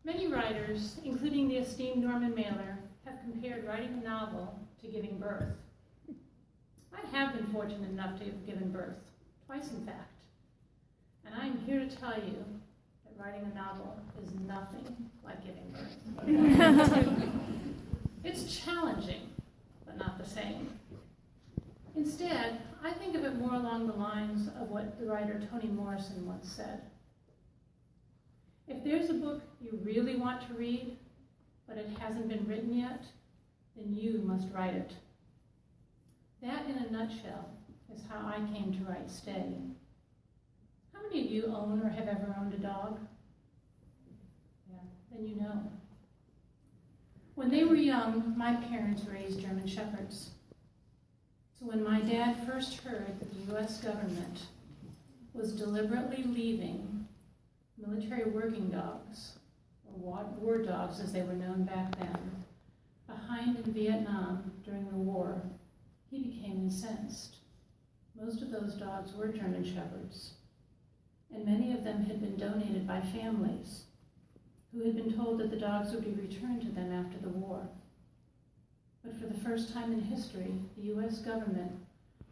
Many writers, including the esteemed Norman Mailer, have compared writing a novel to giving birth. I have been fortunate enough to have given birth, twice in fact, and I am here to tell you that writing a novel is nothing like giving birth. It's challenging, but not the same. Instead, I think of it more along the lines of what the writer Toni Morrison once said. If there's a book you really want to read, but it hasn't been written yet, then you must write it. That, in a nutshell, is how I came to write Stay. How many of you own or have ever owned a dog? Yeah, then you know. When they were young, my parents raised German Shepherds. So when my dad first heard that the U.S. government was deliberately leaving military working dogs, or war dogs as they were known back then, behind in Vietnam during the war, he became incensed. Most of those dogs were German Shepherds, and many of them had been donated by families who had been told that the dogs would be returned to them after the war. But for the first time in history, the U.S. government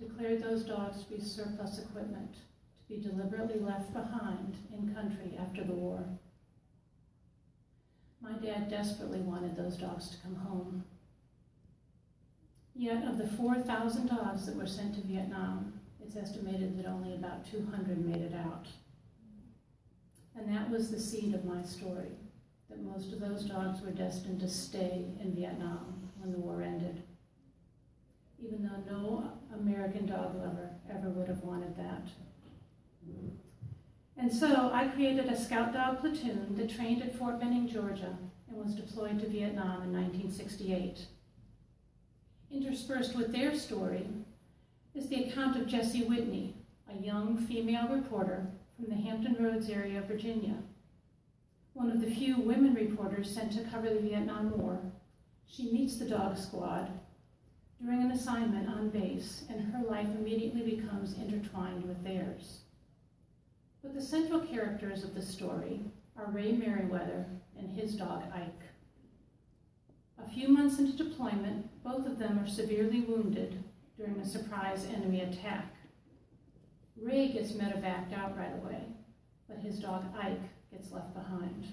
declared those dogs to be surplus equipment, to be deliberately left behind in country after the war. My dad desperately wanted those dogs to come home. Yet of the 4,000 dogs that were sent to Vietnam, it's estimated that only about 200 made it out. And that was the seed of my story, that most of those dogs were destined to stay in Vietnam when the war ended, even though no American dog lover ever would have wanted that. And so I created a scout dog platoon that trained at Fort Benning, Georgia, and was deployed to Vietnam in 1968. Interspersed with their story is the account of Jessie Whitney, a young female reporter from the Hampton Roads area of Virginia. One of the few women reporters sent to cover the Vietnam War, she meets the dog squad during an assignment on base, and her life immediately becomes intertwined with theirs. But the central characters of the story are Ray Merriweather and his dog Ike. A few months into deployment, both of them are severely wounded during a surprise enemy attack. Ray gets medevaced out right away, but his dog Ike gets left behind.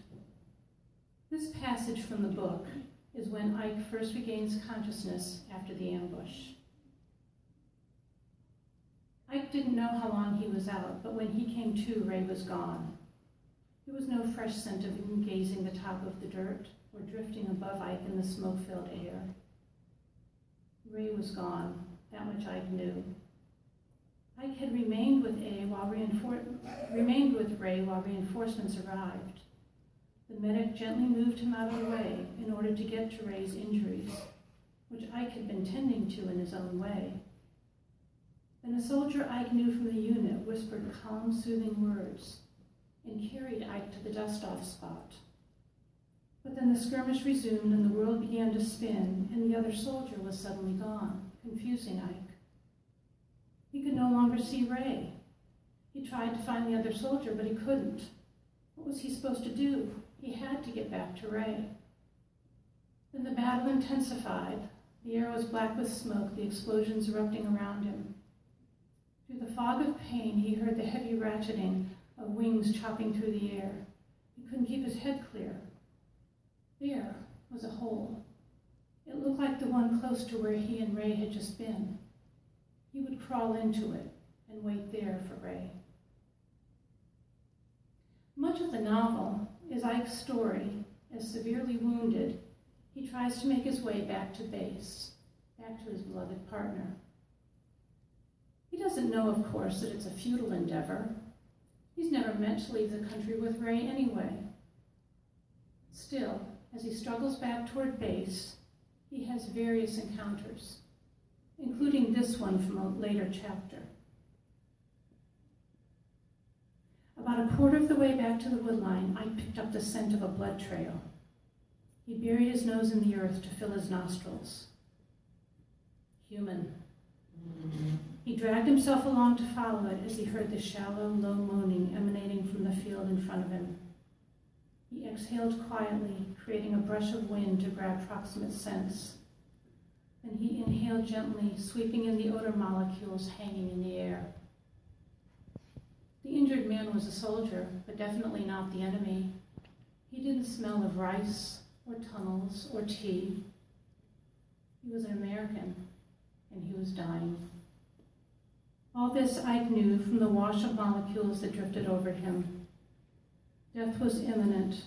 This passage from the book is when Ike first regains consciousness after the ambush. Ike didn't know how long he was out, but when he came to, Ray was gone. There was no fresh scent of him gazing the top of the dirt or drifting above Ike in the smoke-filled air. Ray was gone, that much Ike knew. Ike had remained with Ray while reinforcements arrived. The medic gently moved him out of the way in order to get to Ray's injuries, which Ike had been tending to in his own way. Then a soldier Ike knew from the unit whispered calm, soothing words and carried Ike to the dust-off spot. But then the skirmish resumed and the world began to spin, and the other soldier was suddenly gone, confusing Ike. He could no longer see Ray. He tried to find the other soldier, but he couldn't. What was he supposed to do? He had to get back to Ray. Then the battle intensified. The air was black with smoke, the explosions erupting around him. Through the fog of pain, he heard the heavy ratcheting of wings chopping through the air. He couldn't keep his head clear. There was a hole. It looked like the one close to where he and Ray had just been. He would crawl into it and wait there for Ray. Much of the novel is Ike's story. As severely wounded, he tries to make his way back to base, back to his beloved partner. He doesn't know, of course, that it's a futile endeavor. He's never meant to leave the country with Ray anyway. Still, as he struggles back toward base, he has various encounters, including this one from a later chapter. About a quarter of the way back to the woodline, Ike picked up the scent of a blood trail. He buried his nose in the earth to fill his nostrils. Human. He dragged himself along to follow it as he heard the shallow, low moaning emanating from the field in front of him. He exhaled quietly, creating a brush of wind to grab proximate scents. Then he inhaled gently, sweeping in the odor molecules hanging in the air. The injured man was a soldier, but definitely not the enemy. He didn't smell of rice or tunnels or tea. He was an American, and he was dying. All this Ike knew from the wash of molecules that drifted over him. Death was imminent,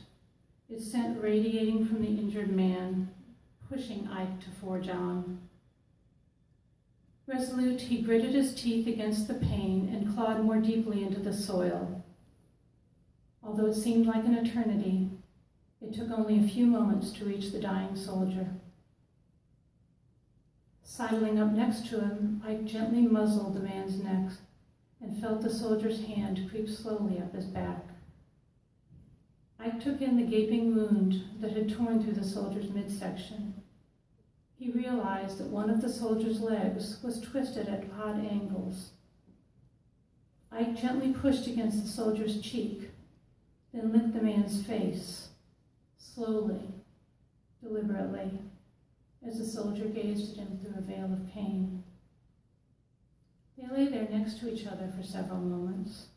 its scent radiating from the injured man, pushing Ike to forge on. Resolute, he gritted his teeth against the pain and clawed more deeply into the soil. Although it seemed like an eternity, it took only a few moments to reach the dying soldier. Sidling up next to him, Ike gently muzzled the man's neck and felt the soldier's hand creep slowly up his back. Ike took in the gaping wound that had torn through the soldier's midsection. He realized that one of the soldier's legs was twisted at odd angles. Ike gently pushed against the soldier's cheek, then licked the man's face, slowly, deliberately, as the soldier gazed at him through a veil of pain. They lay there next to each other for several moments.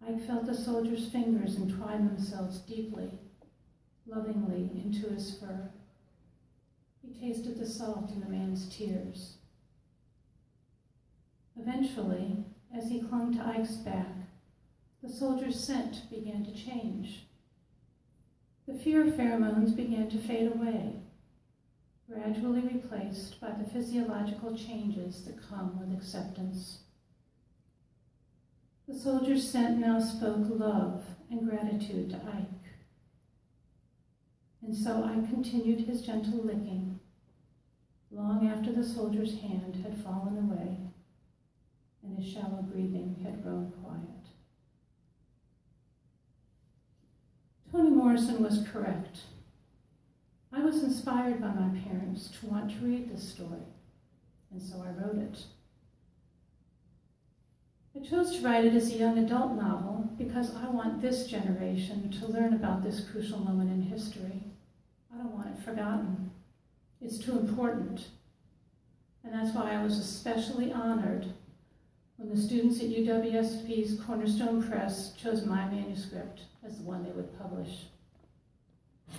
Ike felt the soldier's fingers entwine themselves deeply, lovingly into his fur. He tasted the salt in the man's tears. Eventually, as he clung to Ike's back, the soldier's scent began to change. The fear pheromones began to fade away, gradually replaced by the physiological changes that come with acceptance. The soldier's scent now spoke love and gratitude to Ike. And so Ike continued his gentle licking, long after the soldier's hand had fallen away and his shallow breathing had grown quiet. Toni Morrison was correct. I was inspired by my parents to want to read this story, and so I wrote it. I chose to write it as a young adult novel because I want this generation to learn about this crucial moment in history. I don't want it forgotten. It's too important. And that's why I was especially honored when the students at UWSP's CornerStone Press chose my manuscript as the one they would publish.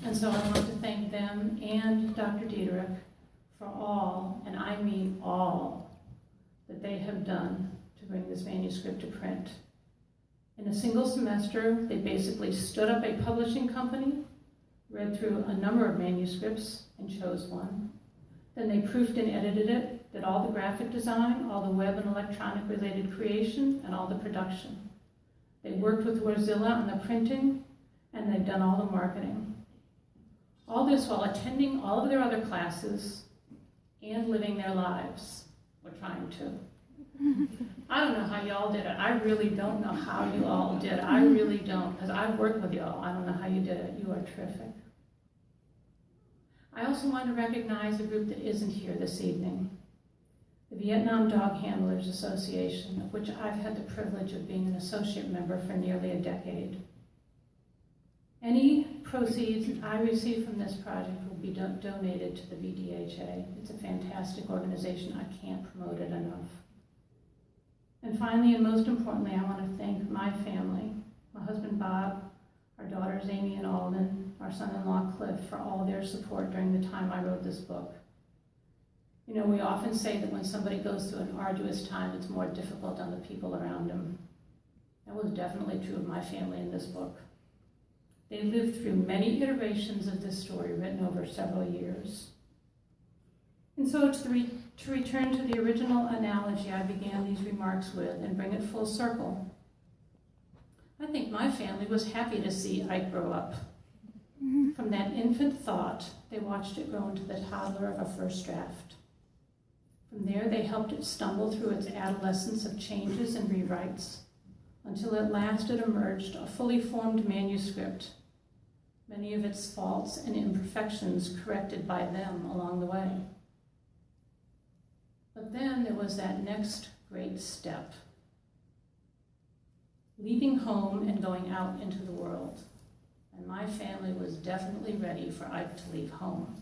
And so I want to thank them and Dr. Diederich for all, and I mean all, that they have done to bring this manuscript to print. In a single semester, they basically stood up a publishing company, read through a number of manuscripts, and chose one. Then they proofed and edited it, did all the graphic design, all the web and electronic related creation, and all the production. They worked with Wärtsilä on the printing, and they've done all the marketing. All this while attending all of their other classes and living their lives. We're trying to. I don't know how y'all did it. I really don't know how you all did it. I really don't, because I've worked with y'all. I don't know how you did it. You are terrific. I also want to recognize a group that isn't here this evening, the Vietnam Dog Handlers Association, of which I've had the privilege of being an associate member for nearly a decade. Any proceeds I receive from this project will be donated to the VDHA. It's a fantastic organization. I can't promote it enough. And finally, and most importantly, I want to thank my family, my husband Bob, our daughters Amy and Alden, our son-in-law Cliff, for all their support during the time I wrote this book. You know, we often say that when somebody goes through an arduous time, it's more difficult on the people around them. That was definitely true of my family in this book. They lived through many iterations of this story written over several years. And so to return to the original analogy I began these remarks with and bring it full circle, I think my family was happy to see Ike grow up. From that infant thought, they watched it grow into the toddler of a first draft. From there, they helped it stumble through its adolescence of changes and rewrites, until at last it emerged a fully formed manuscript, many of its faults and imperfections corrected by them along the way. But then there was that next great step, leaving home and going out into the world. and my family was definitely ready for Ike to leave home.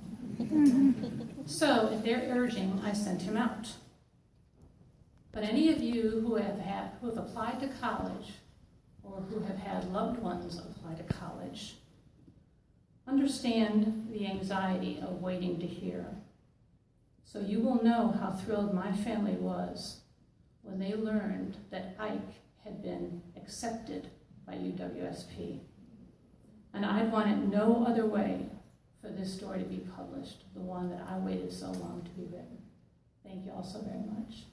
So, at their urging, I sent him out. But any of you who have applied to college, or who have had loved ones apply to college, understand the anxiety of waiting to hear. So you will know how thrilled my family was when they learned that Ike had been accepted by UWSP. And I'd want it no other way for this story to be published, the one that I waited so long to be written. Thank you all so very much.